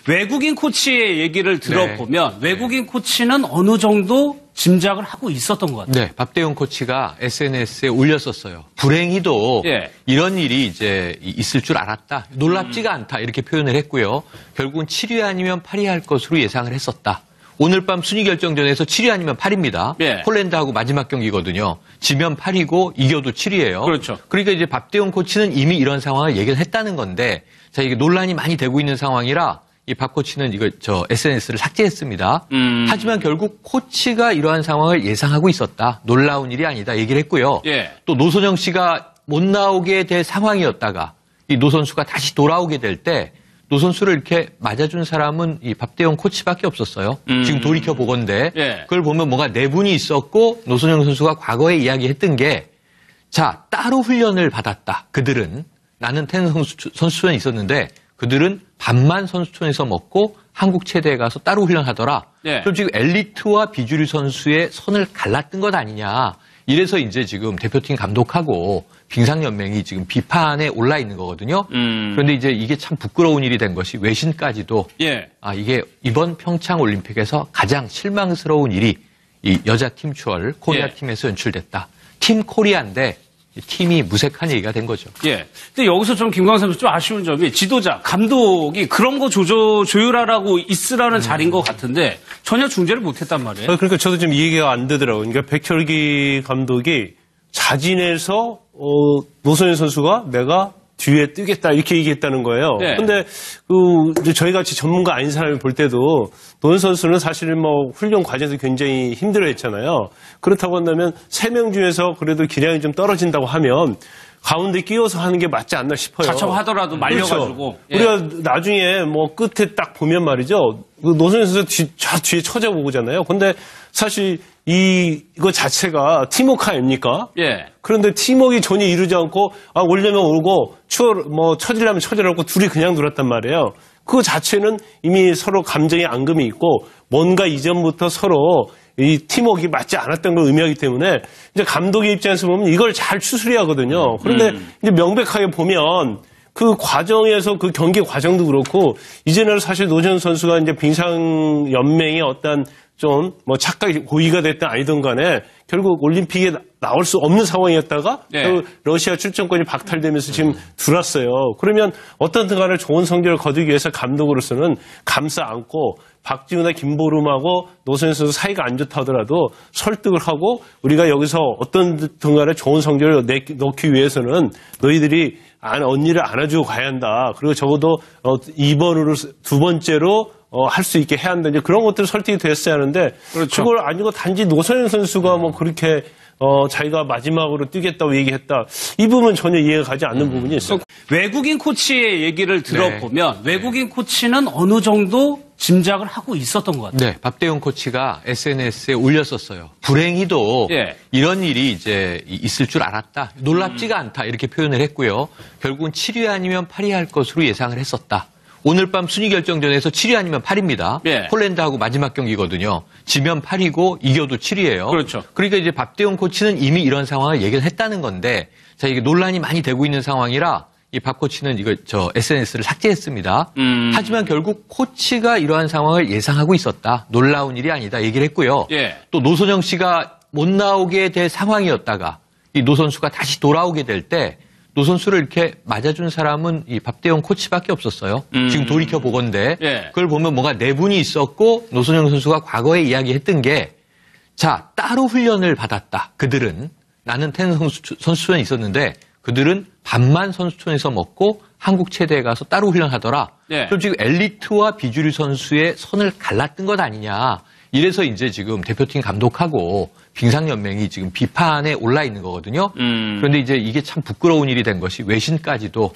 외국인 코치의 얘기를 들어보면 외국인 코치는 어느 정도 짐작을 하고 있었던 것 같아요. 네, 박대용 코치가 SNS에 올렸었어요. 불행히도 이런 일이 이제 있을 줄 알았다. 놀랍지가 않다. 이렇게 표현을 했고요. 결국은 7위 아니면 8위 할 것으로 예상을 했었다. 오늘 밤 순위 결정전에서 7위 아니면 8위입니다. 폴란드하고 마지막 경기거든요. 지면 8위고 이겨도 7위예요. 그렇죠. 그러니까 이제 박대용 코치는 이미 이런 상황을 얘기를 했다는 건데, 자, 이게 논란이 많이 되고 있는 상황이라 이 박 코치는 SNS를 삭제했습니다. 하지만 결국 코치가 이러한 상황을 예상하고 있었다. 놀라운 일이 아니다. 얘기를 했고요. 또 노선영 씨가 못 나오게 될 상황이었다가 이 노 선수가 다시 돌아오게 될 때 노 선수를 이렇게 맞아준 사람은 이 박대용 코치밖에 없었어요. 지금 돌이켜 보건대 그걸 보면 뭔가 내분이 있었고 노선영 선수가 과거에 이야기했던 게 자, 따로 훈련을 받았다. 그들은 나는 태릉 선수촌에 있었는데 그들은 밥만 선수촌에서 먹고 한국 체대에 가서 따로 훈련하더라. 그럼 지금 엘리트와 비주류 선수의 선을 갈랐던 것 아니냐. 이래서 이제 지금 대표팀 감독하고 빙상연맹이 지금 비판에 올라 있는 거거든요. 그런데 이제 이게 참 부끄러운 일이 된 것이 외신까지도 이게 이번 평창 올림픽에서 가장 실망스러운 일이 이 여자 팀 추월 코리아 팀에서 연출됐다. 팀 코리아인데 팀이 무색한 얘기가 된 거죠. 근데 여기서 좀 김광삼 선수 좀 아쉬운 점이 지도자, 감독이 그런 거 조율하라고 있으라는 자리인 것 같은데 전혀 중재를 못했단 말이에요. 그러니까 저도 좀 이해가 안 되더라고요. 그러니까 백철기 감독이 자진해서 노선현 선수가 내가 뒤에 뜨겠다 이렇게 얘기했다는 거예요. 근데 저희 같이 전문가 아닌 사람이 볼 때도 노선 선수는 사실은 뭐 훈련 과정에서 굉장히 힘들어했잖아요. 그렇다고 한다면 3명 중에서 그래도 기량이 좀 떨어진다고 하면 가운데 끼워서 하는 게 맞지 않나 싶어요. 자청하더라도 말려가지고. 우리가 나중에 뭐 끝에 딱 보면 말이죠. 노선현 선수 저 뒤에 쳐다보잖아요. 근데 사실 이거 자체가 팀워크 아닙니까? 그런데 팀워크가 전혀 이루지 않고 오려면 오고 쳐지려면 쳐지라고 둘이 그냥 놀았단 말이에요. 그거 자체는 이미 서로 감정의 앙금이 있고 뭔가 이전부터 서로 이 팀워크가 맞지 않았던 걸 의미하기 때문에 이제 감독의 입장에서 보면 이걸 잘 추스려야 하거든요. 그런데 이제 명백하게 보면 그 과정에서 그 경기 과정도 그렇고 이제는 사실 노선 선수가 이제 빙상 연맹의 어떤 좀 뭐 착각이 고의가 됐든 아니든 간에 결국 올림픽에 나올 수 없는 상황이었다가 러시아 출전권이 박탈되면서 지금 들어왔어요. 그러면 어떻든 간에 좋은 성적을 거두기 위해서 감독으로서는 감싸 안고 박지우나 김보름하고 노선현 선수 사이가 안 좋다 하더라도 설득을 하고 우리가 여기서 어떤든 간에 좋은 성적을 넣기 위해서는 너희들이 언니를 안아주고 가야 한다. 그리고 적어도 2번으로 두 번째로 할 수 있게 해야 한다. 이제 그런 것들 설득이 됐어야 하는데 그걸 아니고 단지 노선현 선수가 뭐 그렇게 자기가 마지막으로 뛰겠다고 얘기했다. 이 부분은 전혀 이해가 가지 않는 부분이 있어요. 외국인 코치의 얘기를 들어보면 외국인 코치는 어느 정도 짐작을 하고 있었던 것 같아요. 네, 박대용 코치가 SNS에 올렸었어요. 불행히도 이런 일이 이제 있을 줄 알았다. 놀랍지가 않다. 이렇게 표현을 했고요. 결국은 7위 아니면 8위 할 것으로 예상을 했었다. 오늘 밤 순위 결정전에서 7위 아니면 8위입니다. 폴란드하고 마지막 경기거든요. 지면 8위고 이겨도 7위예요. 그러니까 이제 박대용 코치는 이미 이런 상황을 얘기를 했다는 건데, 자, 이게 논란이 많이 되고 있는 상황이라 이 박 코치는 SNS를 삭제했습니다. 하지만 결국 코치가 이러한 상황을 예상하고 있었다. 놀라운 일이 아니다. 얘기를 했고요. 또 노선영 씨가 못 나오게 될 상황이었다가 이 노 선수가 다시 돌아오게 될 때 노 선수를 이렇게 맞아준 사람은 이 박대용 코치밖에 없었어요. 지금 돌이켜 보건대 그걸 보면 뭔가 내분이 있었고 노선영 선수가 과거에 이야기했던 게 자, 따로 훈련을 받았다. 그들은 나는 태릉 선수촌에 있었는데 그들은 밥만 선수촌에서 먹고 한국 체대에 가서 따로 훈련하더라. 그럼 지금 엘리트와 비주류 선수의 선을 갈랐던 것 아니냐. 이래서 이제 지금 대표팀 감독하고 빙상연맹이 지금 비판에 올라 있는 거거든요. 그런데 이제 이게 참 부끄러운 일이 된 것이 외신까지도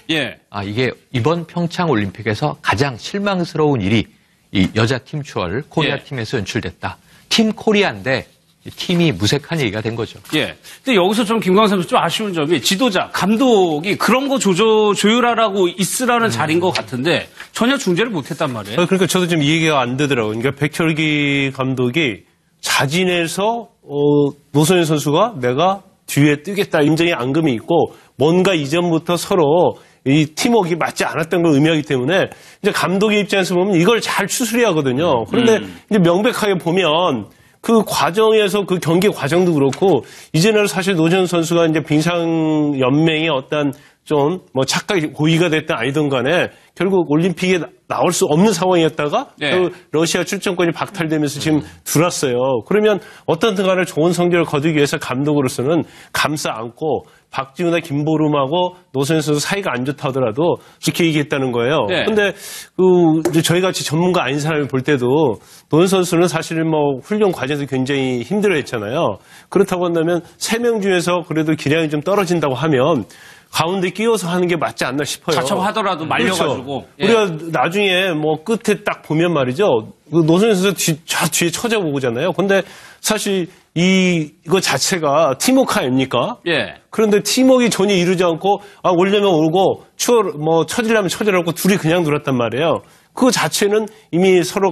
이게 이번 평창 올림픽에서 가장 실망스러운 일이 이 여자 팀 추월 코리아 팀에서 연출됐다. 팀 코리아인데 팀이 무색한 얘기가 된 거죠. 근데 여기서 좀 김광삼 선수 좀 아쉬운 점이 지도자, 감독이 그런 거 조율하라고 있으라는 자리인 것 같은데 전혀 중재를 못했단 말이에요. 그러니까 저도 좀 이해가 안 되더라고요. 그러니까 백철기 감독이 자진해서 노선현 선수가 내가 뒤에 뜨겠다. 임정의 앙금이 있고 뭔가 이전부터 서로 이 팀워크가 맞지 않았던 걸 의미하기 때문에 이제 감독의 입장에서 보면 이걸 잘 추스려야 하거든요. 그런데 이제 명백하게 보면 그 과정에서 그 경기 과정도 그렇고 이제는 사실 노재현 선수가 이제 빙상 연맹의 어떤 좀 뭐 착각이 고의가 됐든 아니든 간에 결국 올림픽에 나올 수 없는 상황이었다가 그 러시아 출전권이 박탈되면서 지금 들어왔어요. 그러면 어떻든 간에 좋은 성적을 거두기 위해서 감독으로서는 감싸 안고 박지훈이나 김보름하고 노선현 선수 사이가 안 좋다 하더라도 이렇게 얘기했다는 거예요. 근데 저희 같이 전문가 아닌 사람이 볼 때도 노선 선수는 사실은 뭐 훈련 과정에서 굉장히 힘들어했잖아요. 그렇다고 한다면 3명 중에서 그래도 기량이 좀 떨어진다고 하면 가운데 끼워서 하는 게 맞지 않나 싶어요. 자첩하더라도 말려가지고. 그렇죠. 우리가 나중에 뭐 끝에 딱 보면 말이죠. 노선현 선수 저 뒤에 쳐다보잖아요. 근데 사실 이거 자체가 팀워크 아닙니까? 그런데 팀워크가 전혀 이루지 않고 오려면 오고 쳐지려면 쳐지라고 둘이 그냥 놀았단 말이에요. 그 자체는 이미 서로